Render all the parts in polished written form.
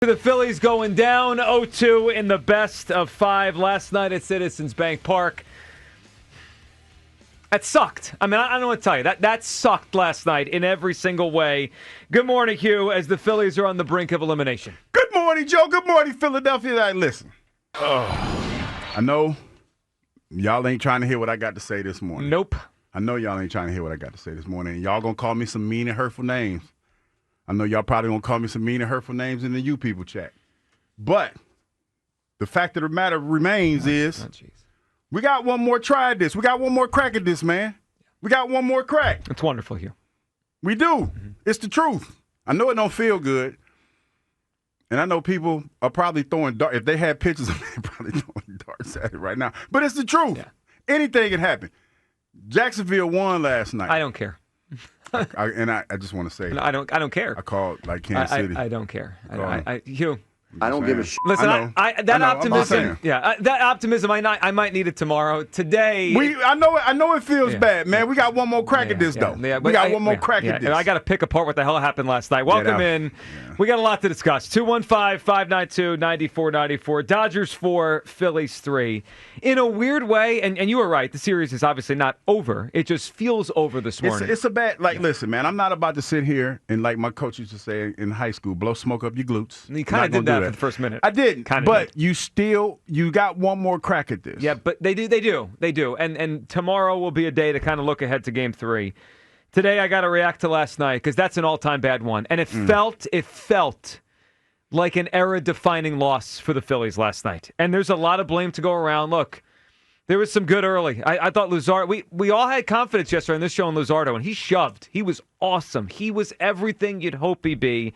The Phillies going down 0-2 in the best of 5 last night at Citizens Bank Park. That sucked. I mean, I don't want to tell you. That sucked last night in every single way. Good morning, Hugh, as the Phillies are on the brink of elimination. Good morning, Joe. Good morning, Philadelphia. Listen. I know y'all ain't trying to hear what I got to say this morning. Nope. I know y'all ain't trying to hear what I got to say this morning. And y'all going to call me some mean and hurtful names. I know y'all probably going to call me some mean and hurtful names in the You People chat. But the fact of the matter remains is we got one more try at this. We got one more crack at this, man. We got one more crack. It's wonderful, Hugh. We do. Mm-hmm. It's the truth. I know it don't feel good. And I know people are probably throwing darts. If they had pictures of me, they're probably throwing darts at it right now. But it's the truth. Yeah. Anything can happen. Jacksonville won last night. I don't care. I just want to say, I don't care. I called like Kansas City. I don't care. Hugh. I don't give a shit. Listen, that optimism. Yeah, that optimism. I might need it tomorrow. Today, I know it feels bad, man. We got one more crack at this, though. Yeah, we got one more crack at this. I got to pick apart what the hell happened last night. Welcome in. Yeah. We got a lot to discuss. 215-592-9494. Dodgers 4, Phillies 3. In a weird way, and you were right. The series is obviously not over. It just feels over this morning. It's a bad. Listen, man. I'm not about to sit here and like my coach used to say in high school, blow smoke up your glutes. And you kind of did that for the first minute. I didn't, but you got one more crack at this. Yeah, but they do. And tomorrow will be a day to kind of look ahead to Game 3. Today I got to react to last night because that's an all-time bad one, and it felt like an era-defining loss for the Phillies last night. And there's a lot of blame to go around. Look, there was some good early. I thought Luzardo. We all had confidence yesterday on this show in Luzardo, and he shoved. He was awesome. He was everything you'd hope he'd be.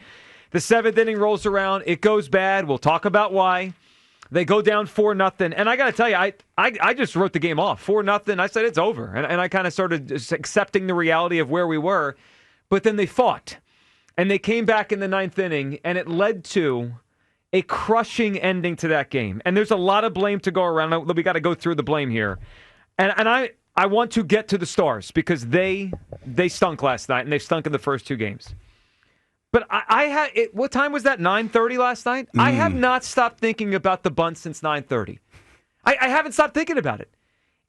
The 7th inning rolls around. It goes bad. We'll talk about why. They go down 4-0. And I got to tell you, I just wrote the game off. 4-0. I said it's over. And I kind of started just accepting the reality of where we were. But then they fought. And they came back in the 9th inning. And it led to a crushing ending to that game. And there's a lot of blame to go around. We got to go through the blame here. And I want to get to the Stars because they stunk last night. And they stunk in the first 2 games. But what time was that, 9:30 last night? I have not stopped thinking about the bunt since 9:30. I haven't stopped thinking about it.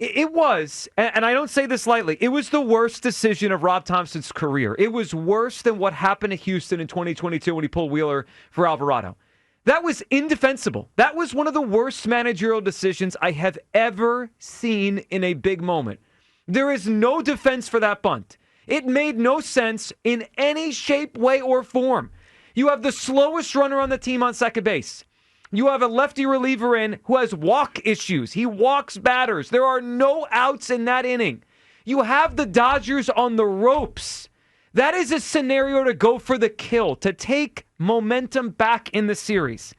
It was, and I don't say this lightly, it was the worst decision of Rob Thompson's career. It was worse than what happened to Houston in 2022 when he pulled Wheeler for Alvarado. That was indefensible. That was one of the worst managerial decisions I have ever seen in a big moment. There is no defense for that bunt. It made no sense in any shape, way, or form. You have the slowest runner on the team on second base. You have a lefty reliever in who has walk issues. He walks batters. There are no outs in that inning. You have the Dodgers on the ropes. That is a scenario to go for the kill, to take momentum back in the series.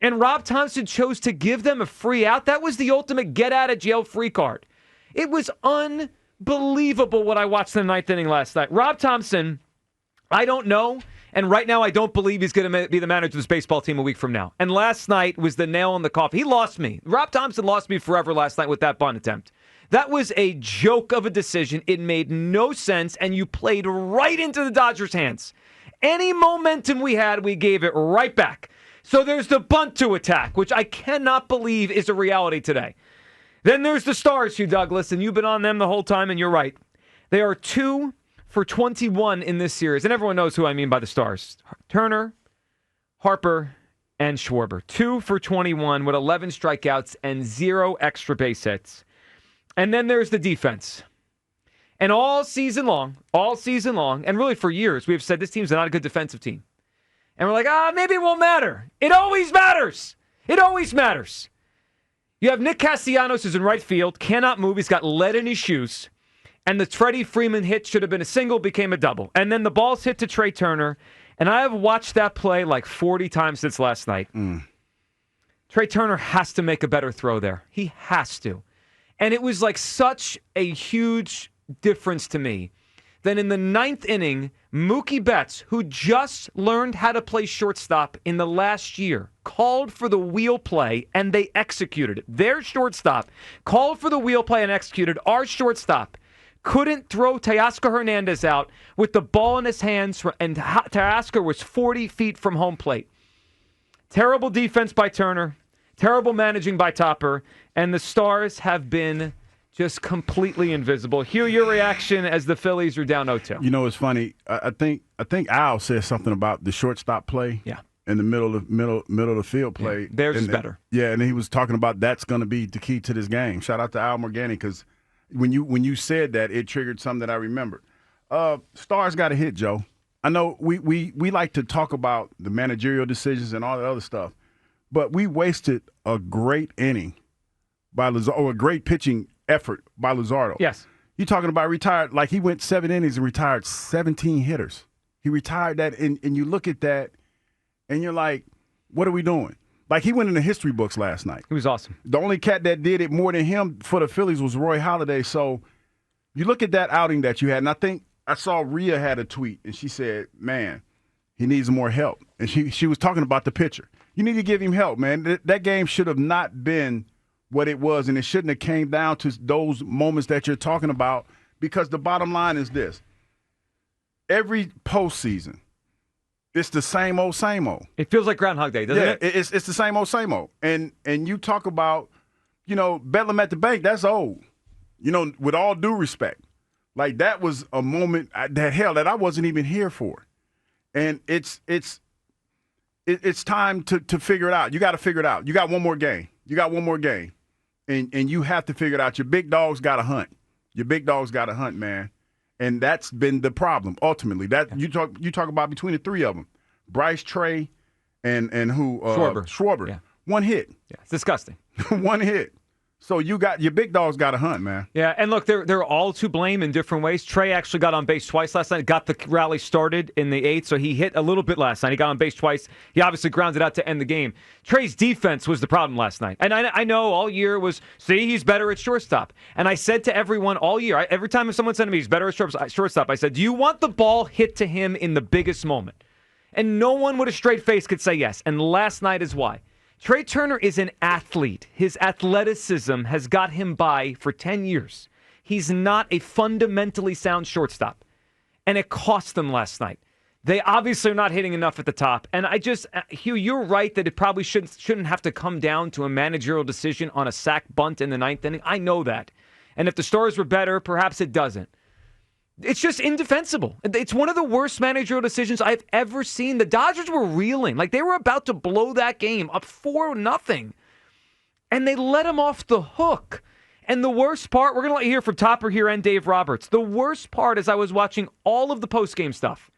And Rob Thompson chose to give them a free out. That was the ultimate get-out-of-jail-free card. It was unbelievable what I watched in the 9th inning last night. Rob Thompson, I don't know, and right now I don't believe he's going to be the manager of this baseball team a week from now. And last night was the nail in the coffin. He lost me. Rob Thompson lost me forever last night with that bunt attempt. That was a joke of a decision. It made no sense, and you played right into the Dodgers' hands. Any momentum we had, we gave it right back. So there's the bunt to attack, which I cannot believe is a reality today. Then there's the Stars, Hugh Douglas, and you've been on them the whole time, and you're right. They are 2 for 21 in this series, and everyone knows who I mean by the Stars. Turner, Harper, and Schwarber. 2 for 21 with 11 strikeouts and 0 extra base hits. And then there's the defense. And all season long, and really for years, we've said this team's not a good defensive team. And we're like, maybe it won't matter. It always matters. It always matters. You have Nick Castellanos who's in right field, cannot move. He's got lead in his shoes. And the Freddie Freeman hit should have been a single, became a double. And then the ball's hit to Trey Turner. And I have watched that play like 40 times since last night. Trey Turner has to make a better throw there. He has to. And it was like such a huge difference to me. Then in the 9th inning, Mookie Betts, who just learned how to play shortstop in the last year, called for the wheel play, and they executed it. Their shortstop called for the wheel play and executed. Our shortstop couldn't throw Teoscar Hernandez out with the ball in his hands, and Teoscar was 40 feet from home plate. Terrible defense by Turner. Terrible managing by Topper. And the Stars have been just completely invisible. Hugh, your reaction as the Phillies are down 0-2. You know, it's funny. I think Al said something about the shortstop play. Yeah. In the middle of the field play. Yeah, theirs is better. And he was talking about that's going to be the key to this game. Shout out to Al Morgani, because when you said that, it triggered something that I remembered. Stars got a hit, Joe. I know we like to talk about the managerial decisions and all that other stuff, but we wasted a great inning by Luzardo, or a great pitching effort by Luzardo. Yes. You're talking about retired, like he went 7 innings and retired 17 hitters. He retired that, and you look at that, and you're like, what are we doing? Like, he went in the history books last night. He was awesome. The only cat that did it more than him for the Phillies was Roy Halladay. So you look at that outing that you had, and I think I saw Rhea had a tweet, and she said, man, he needs more help. And she was talking about the pitcher. You need to give him help, man. That game should have not been what it was, and it shouldn't have came down to those moments that you're talking about, because the bottom line is this. Every postseason, it's the same old, same old. It feels like Groundhog Day, doesn't it? It's the same old, same old. And you talk about, Bedlam at the bank, that's old. With all due respect. Like, that was a moment that I wasn't even here for. And it's time to figure it out. You got to figure it out. You got one more game. And you have to figure it out. Your big dogs got to hunt. Man. And that's been the problem, ultimately. That you talk about between the three of them, Bryce, Trey, and who? Schwarber. Yeah. One hit. Yeah, it's disgusting. One hit. So your big dogs got to hunt, man. Yeah, and look, they're all to blame in different ways. Trey actually got on base twice last night, got the rally started in the 8th, so he hit a little bit last night. He got on base twice. He obviously grounded out to end the game. Trey's defense was the problem last night. And I know all year was, he's better at shortstop. And I said to everyone all year, every time someone said to me he's better at shortstop, I said, do you want the ball hit to him in the biggest moment? And no one with a straight face could say yes. And last night is why. Trey Turner is an athlete. His athleticism has got him by for 10 years. He's not a fundamentally sound shortstop. And it cost them last night. They obviously are not hitting enough at the top. And Hugh, you're right that it probably shouldn't have to come down to a managerial decision on a sac bunt in the 9th inning. I know that. And if the Stars were better, perhaps it doesn't. It's just indefensible. It's one of the worst managerial decisions I've ever seen. The Dodgers were reeling. Like, they were about to blow that game up 4-0. And they let him off the hook. And the worst part, we're going to let you hear from Topper here and Dave Roberts. The worst part is I was watching all of the postgame stuff.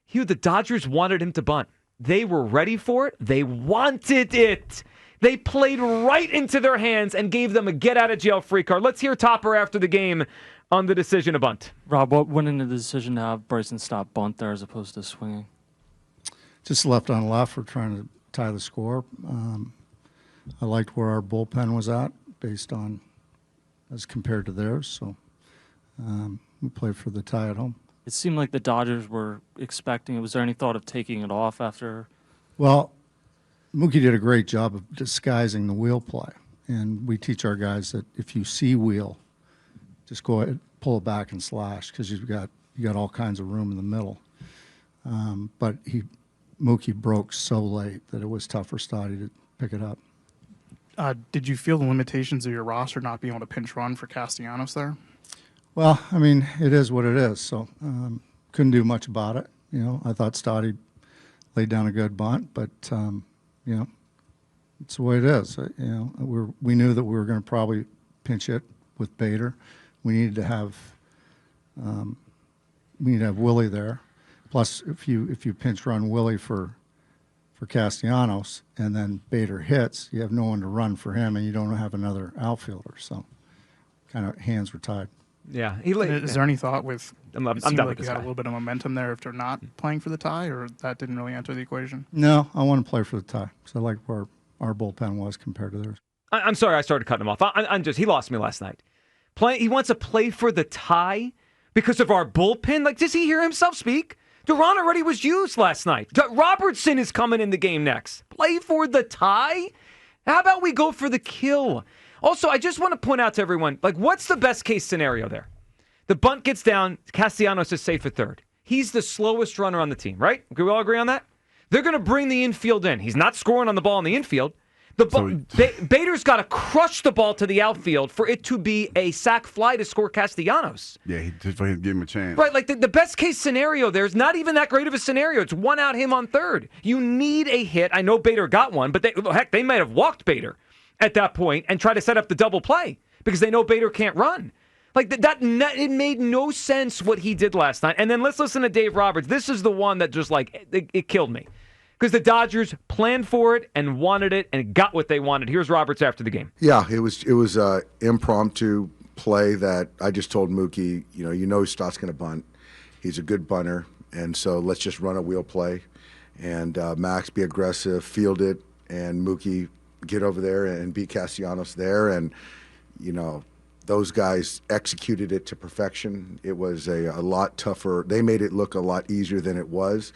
Hugh, the Dodgers wanted him to bunt. They were ready for it. They wanted it. They played right into their hands and gave them a get-out-of-jail-free card. Let's hear Topper after the game on the decision to bunt. Rob, what went into the decision to have Bryson stop bunt there as opposed to swinging? Just left on left. We're trying to tie the score. I liked where our bullpen was at based on as compared to theirs. So we played for the tie at home. It seemed like the Dodgers were expecting it. Was there any thought of taking it off after? Well, Mookie did a great job of disguising the wheel play. And we teach our guys that if you see wheel, just go ahead, pull it back and slash, because you got all kinds of room in the middle. But Mookie broke so late that it was tough for Stoddy to pick it up. Did you feel the limitations of your roster not being able to pinch run for Castellanos there? Well, I mean, it is what it is. So couldn't do much about it. I thought Stoddy laid down a good bunt, but it's the way it is. We knew that we were going to probably pinch it with Bader. We needed to have Willie there. Plus, if you pinch run Willie for Castellanos and then Bader hits, you have no one to run for him, and you don't have another outfielder. So, kind of hands were tied. Yeah. Is there any thought with? I'm it seemed done like with you had this a little bit of momentum there after not playing for the tie, or that didn't really enter the equation? No, I want to play for the tie. So I like where our bullpen was compared to theirs. I'm sorry I started cutting him off. He lost me last night. He wants to play for the tie because of our bullpen? Like, does he hear himself speak? Duran already was used last night. Robertson is coming in the game next. Play for the tie? How about we go for the kill? Also, I just want to point out to everyone, what's the best case scenario there? The bunt gets down, Castellanos is safe at third. He's the slowest runner on the team, right? Can we all agree on that? They're going to bring the infield in. He's not scoring on the ball in the infield. Bader's got to crush the ball to the outfield for it to be a sac fly to score Castellanos. Yeah, just for him to give him a chance. Right, like the best case scenario there is not even that great of a scenario. It's one out, him on third. You need a hit. I know Bader got one, but they might have walked Bader at that point and tried to set up the double play because they know Bader can't run. Like it made no sense what he did last night. And then let's listen to Dave Roberts. This is the one that just it killed me. Because the Dodgers planned for it and wanted it and got what they wanted. Here's Roberts after the game. Yeah, it was impromptu play that I just told Mookie, Stott's going to bunt. He's a good bunter, and so let's just run a wheel play. And Max, be aggressive, field it, and Mookie get over there and beat Castellanos there. And, those guys executed it to perfection. It was a lot tougher. They made it look a lot easier than it was.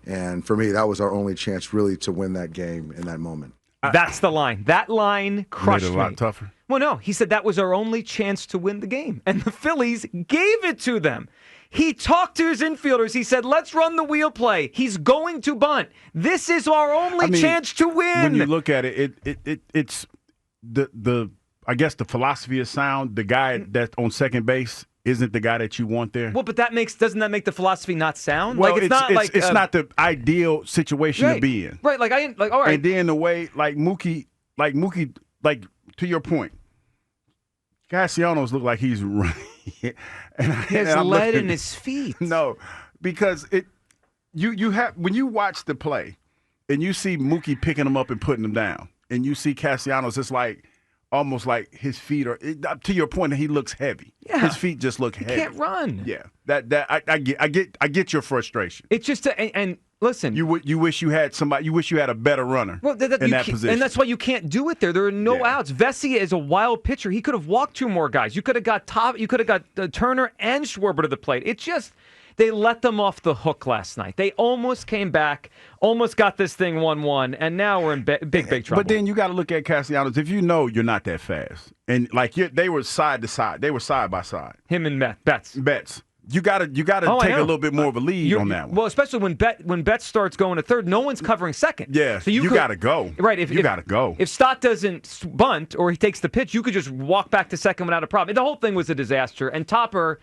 And for me, that was our only chance really to win that game in that moment. That's the line. That line crushed me. Made it a lot tougher. Well, no. He said that was our only chance to win the game. And the Phillies gave it to them. He talked to his infielders. He said, let's run the wheel play. He's going to bunt. This is our only chance to win. When you look at it, it's I guess the philosophy is sound. The guy that's on second base isn't the guy that you want there. Well, but doesn't that make the philosiphy not sound? Well, like it's not the ideal situation to be in. Right, all right. And then the way Mookie, to your point, Castellanos look like he's running. He has lead in his feet. No, because you have when you watch the play and you see Mookie picking him up and putting him down, and you see Castellanos, it's almost like his feet are, to your point, he looks heavy. Yeah. His feet just look heavy. He can't run. Yeah. I get your frustration. It's just and listen. You wish you had somebody. You wish you had a better runner in that position. And that's why you can't do it there. There are no outs. Vesia is a wild pitcher. He could have walked two more guys. You could have got Turner and Schwarber to the plate. It's just they let them off the hook last night. They almost came back, almost got this thing 1-1, and now we're in big trouble. But then you got to look at Castellanos. If you know you're not that fast, and they were side to side, they were side by side. Him and Betts. You got to take a little bit more of a lead on that one. Well, especially when Betts starts going to third, no one's covering second. Yeah, so you got to go. Right, you got to go. If Stott doesn't bunt or he takes the pitch, you could just walk back to second without a problem. The whole thing was a disaster, and Topper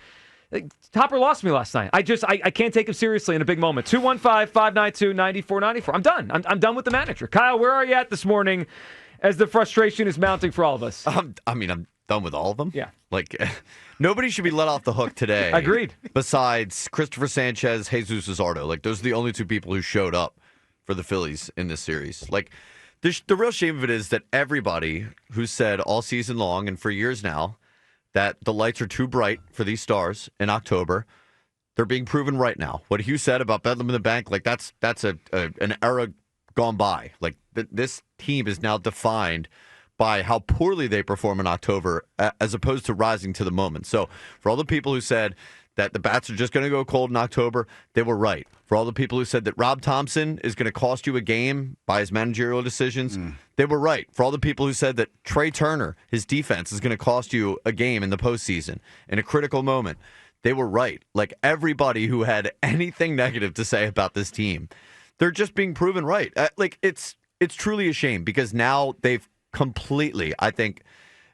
lost me last night. I can't take him seriously in a big moment. 215-592-9494. I'm done. I'm done with the manager. Kyle, where are you at this morning as the frustration is mounting for all of us? I'm done with all of them. Yeah. Nobody should be let off the hook today. Agreed. Besides Christopher Sanchez, Jesus Luzardo. Those are the only two people who showed up for the Phillies in this series. The real shame of it is that everybody who said all season long and for years now that the lights are too bright for these stars in October, they're being proven right now. What Hugh said about Bedlam in the Bank, that's an era gone by. This team is now defined by how poorly they perform in October as opposed to rising to the moment. So for all the people who said that the bats are just going to go cold in October, they were right. For all the people who said that Rob Thompson is going to cost you a game by his managerial decisions, they were right. For all the people who said that Trey Turner, his defense, is going to cost you a game in the postseason in a critical moment, they were right. Everybody who had anything negative to say about this team, they're just being proven right. It's truly a shame because now they've completely, I think,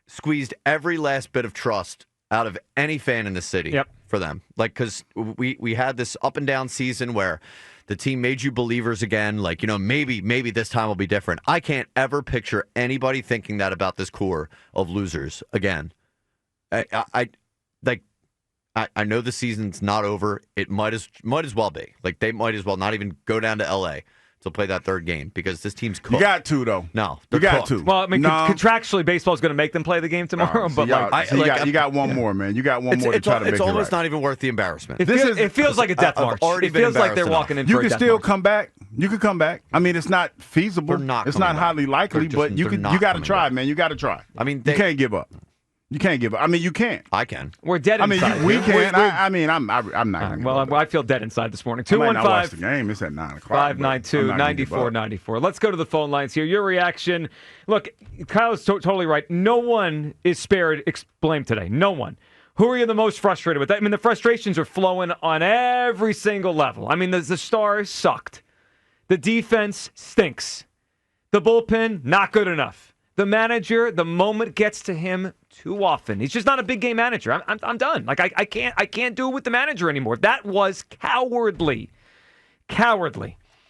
squeezed every last bit of trust out of any fan in the city. Yep. For them. Because we had this up and down season where the team made you believers again. Maybe this time will be different. I can't ever picture anybody thinking that about this core of losers again. I know the season's not over. It might as well be. They might as well not even go down to L.A. to play that third game because this team's cooked. You got to, though. No, you got to. Well, contractually, baseball's going to make them play the game tomorrow. So you got one more, man. You got one more to try to make it right. It's almost not even worth the embarrassment. It feels like a death march. It feels like they're walking in for a death march. You can still come back. You can come back. I mean, it's not feasible. It's not highly likely, but you got to try, man. You got to try. I mean, you can't give up. You can't give up. I mean, you can't. I can. We're dead inside. We can. I'm not. Well, I feel dead inside this morning. 215. I might not watch the game. It's at 9 o'clock. 592-9494. Let's go to the phone lines here. Your reaction. Look, Kyle is totally right. No one is spared blame today. No one. Who are you the most frustrated with? I mean, the frustrations are flowing on every single level. I mean, the Stars sucked. The defense stinks. The bullpen, not good enough. The manager, the moment gets to him too often. He's just not a big game manager. I'm done. I can't do it with the manager anymore. That was cowardly. Cowardly.